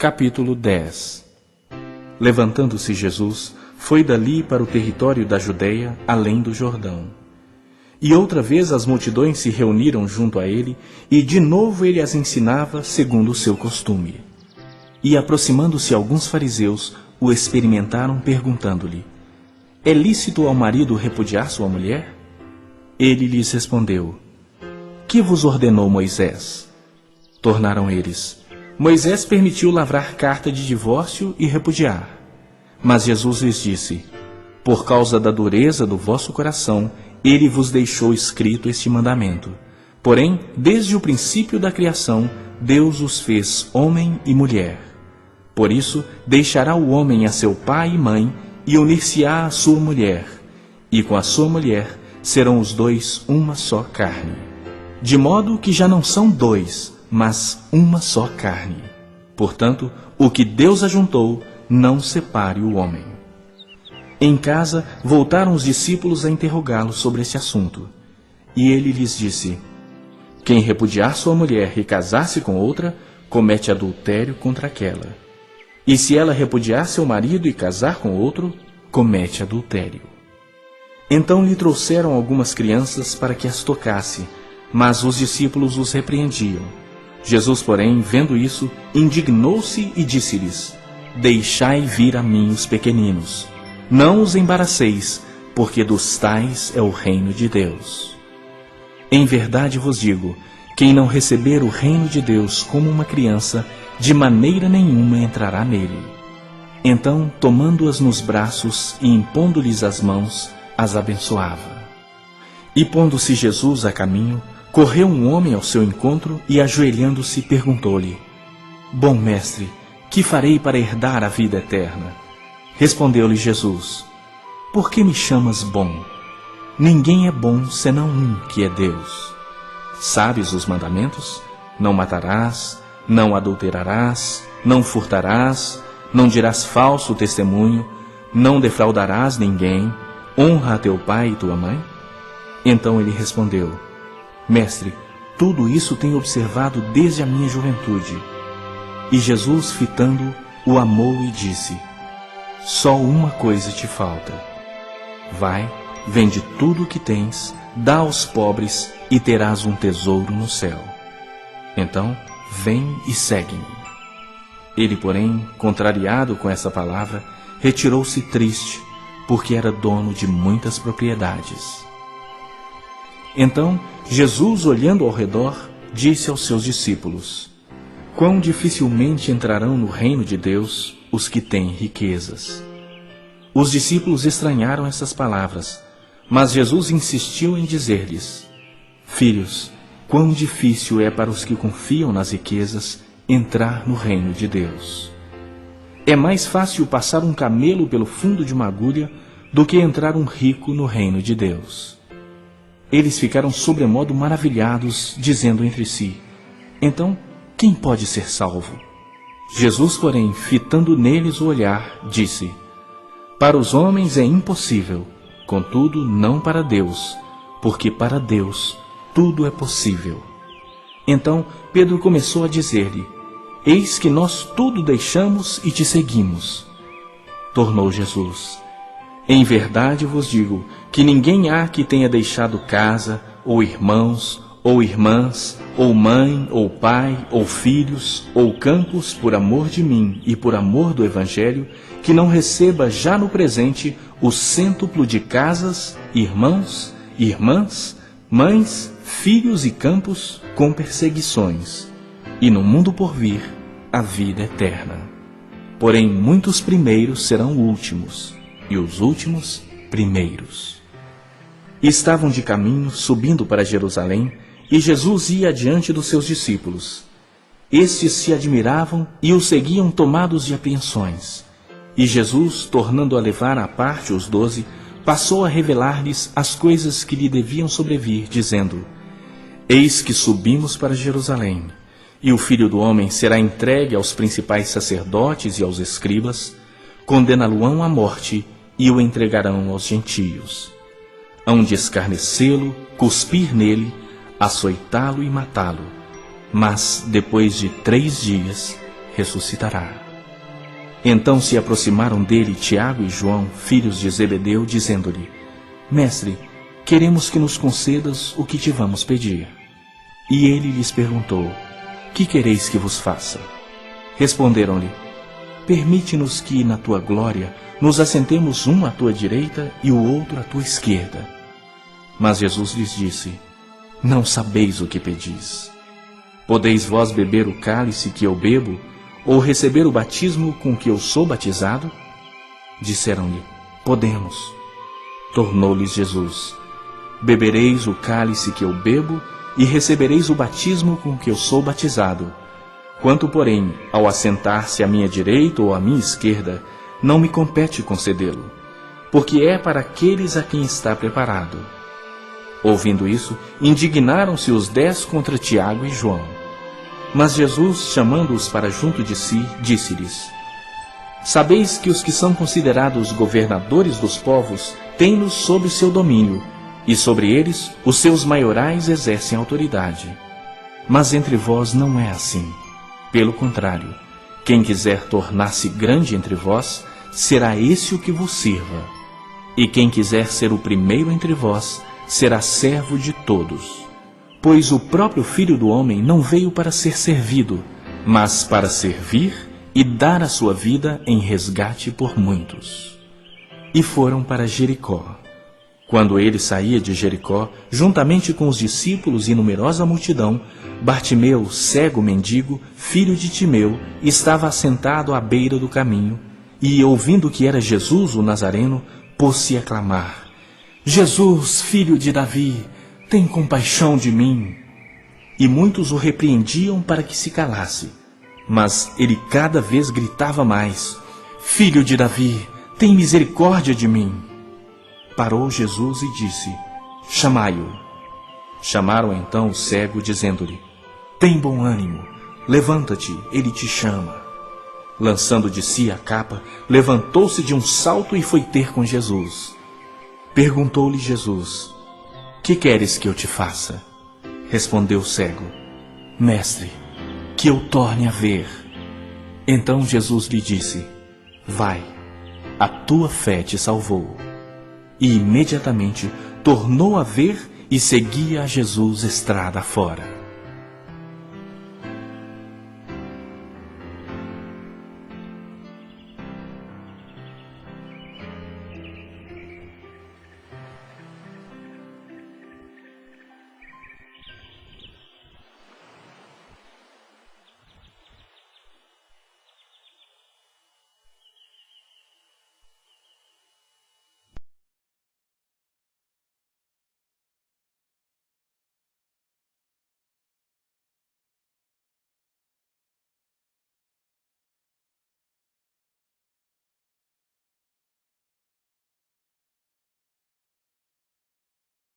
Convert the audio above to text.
Capítulo 10. Levantando-se Jesus, foi dali para o território da Judeia, além do Jordão. E outra vez as multidões se reuniram junto a ele, e de novo ele as ensinava segundo o seu costume. E aproximando-se alguns fariseus, o experimentaram perguntando-lhe: é lícito ao marido repudiar sua mulher? Ele lhes respondeu: que vos ordenou Moisés? Tornaram eles: Moisés permitiu lavrar carta de divórcio e repudiar. Mas Jesus lhes disse: por causa da dureza do vosso coração, ele vos deixou escrito este mandamento. Porém, desde o princípio da criação, Deus os fez homem e mulher. Por isso, deixará o homem a seu pai e mãe, e unir-se-á à sua mulher, e com a sua mulher serão os dois uma só carne. De modo que já não são dois, mas uma só carne. Portanto, o que Deus ajuntou, não separe o homem. Em casa, voltaram os discípulos a interrogá-lo sobre esse assunto. E ele lhes disse: quem repudiar sua mulher e casar-se com outra, comete adultério contra aquela. E se ela repudiar seu marido e casar com outro, comete adultério. Então lhe trouxeram algumas crianças para que as tocasse, mas os discípulos os repreendiam. Jesus, porém, vendo isso, indignou-se e disse-lhes: deixai vir a mim os pequeninos, não os embaraceis, porque dos tais é o reino de Deus. Em verdade vos digo, quem não receber o reino de Deus como uma criança, de maneira nenhuma entrará nele. Então, tomando-as nos braços e impondo-lhes as mãos, as abençoava. E pondo-se Jesus a caminho, correu um homem ao seu encontro e, ajoelhando-se, perguntou-lhe: bom mestre, que farei para herdar a vida eterna? Respondeu-lhe Jesus: por que me chamas bom? Ninguém é bom senão um, que é Deus. Sabes os mandamentos? Não matarás, não adulterarás, não furtarás, não dirás falso testemunho, não defraudarás ninguém, honra a teu pai e tua mãe? Então ele respondeu: mestre, tudo isso tenho observado desde a minha juventude. E Jesus, fitando-o, o amou e disse: só uma coisa te falta. Vai, vende tudo o que tens, dá aos pobres e terás um tesouro no céu. Então, vem e segue-me. Ele, porém, contrariado com essa palavra, retirou-se triste, porque era dono de muitas propriedades. Então, Jesus, olhando ao redor, disse aos seus discípulos: quão dificilmente entrarão no reino de Deus os que têm riquezas. Os discípulos estranharam essas palavras, mas Jesus insistiu em dizer-lhes: filhos, quão difícil é para os que confiam nas riquezas entrar no reino de Deus. É mais fácil passar um camelo pelo fundo de uma agulha do que entrar um rico no reino de Deus. Eles ficaram sobremodo maravilhados, dizendo entre si: então, quem pode ser salvo? Jesus, porém, fitando neles o olhar, disse: para os homens é impossível, contudo não para Deus, porque para Deus tudo é possível. Então Pedro começou a dizer-lhe: eis que nós tudo deixamos e te seguimos. Tornou Jesus: em verdade vos digo que ninguém há que tenha deixado casa, ou irmãos, ou irmãs, ou mãe, ou pai, ou filhos, ou campos, por amor de mim e por amor do Evangelho, que não receba já no presente o cêntuplo de casas, irmãos, irmãs, mães, filhos e campos, com perseguições, e no mundo por vir a vida eterna. Porém, muitos primeiros serão últimos, e os últimos primeiros. E estavam de caminho, subindo para Jerusalém, e Jesus ia adiante dos seus discípulos. Estes se admiravam e o seguiam tomados de apreensões. E Jesus, tornando a levar à parte os 12, passou a revelar-lhes as coisas que lhe deviam sobrevir, dizendo: eis que subimos para Jerusalém, e o Filho do Homem será entregue aos principais sacerdotes e aos escribas, condená-lo-ão à morte e o entregarão aos gentios. Hão de escarnecê-lo, cuspir nele, açoitá-lo e matá-lo. Mas, depois de 3 dias, ressuscitará. Então se aproximaram dele Tiago e João, filhos de Zebedeu, dizendo-lhe: Mestre, queremos que nos concedas o que te vamos pedir. E ele lhes perguntou: Que quereis que vos faça? Responderam-lhe: Permite-nos que, na tua glória, nos assentemos um à tua direita e o outro à tua esquerda. Mas Jesus lhes disse: Não sabeis o que pedis. Podeis vós beber o cálice que eu bebo, ou receber o batismo com que eu sou batizado? Disseram-lhe: Podemos. Tornou-lhes Jesus: Bebereis o cálice que eu bebo, e recebereis o batismo com que eu sou batizado. Quanto, porém, ao assentar-se à minha direita ou à minha esquerda, não me compete concedê-lo, porque é para aqueles a quem está preparado. Ouvindo isso, indignaram-se os 10 contra Tiago e João. Mas Jesus, chamando-os para junto de si, disse-lhes: Sabeis que os que são considerados governadores dos povos têm-nos sob seu domínio, e sobre eles os seus maiorais exercem autoridade. Mas entre vós não é assim. Pelo contrário, quem quiser tornar-se grande entre vós, será esse o que vos sirva. E quem quiser ser o primeiro entre vós, será servo de todos. Pois o próprio Filho do Homem não veio para ser servido, mas para servir e dar a sua vida em resgate por muitos. E foram para Jericó. Quando ele saía de Jericó, juntamente com os discípulos e numerosa multidão, Bartimeu, cego mendigo, filho de Timeu, estava assentado à beira do caminho, e, ouvindo que era Jesus o Nazareno, pôs-se a clamar: Jesus, filho de Davi, tem compaixão de mim. E muitos o repreendiam para que se calasse. Mas ele cada vez gritava mais: Filho de Davi, tem misericórdia de mim. Parou Jesus e disse: Chamai-o. Chamaram então o cego, dizendo-lhe: Tem bom ânimo, levanta-te, ele te chama. Lançando de si a capa, levantou-se de um salto e foi ter com Jesus. Perguntou-lhe Jesus: Que queres que eu te faça? Respondeu o cego: Mestre, que eu torne a ver. Então Jesus lhe disse: Vai, a tua fé te salvou. E imediatamente tornou a ver e seguia a Jesus estrada fora.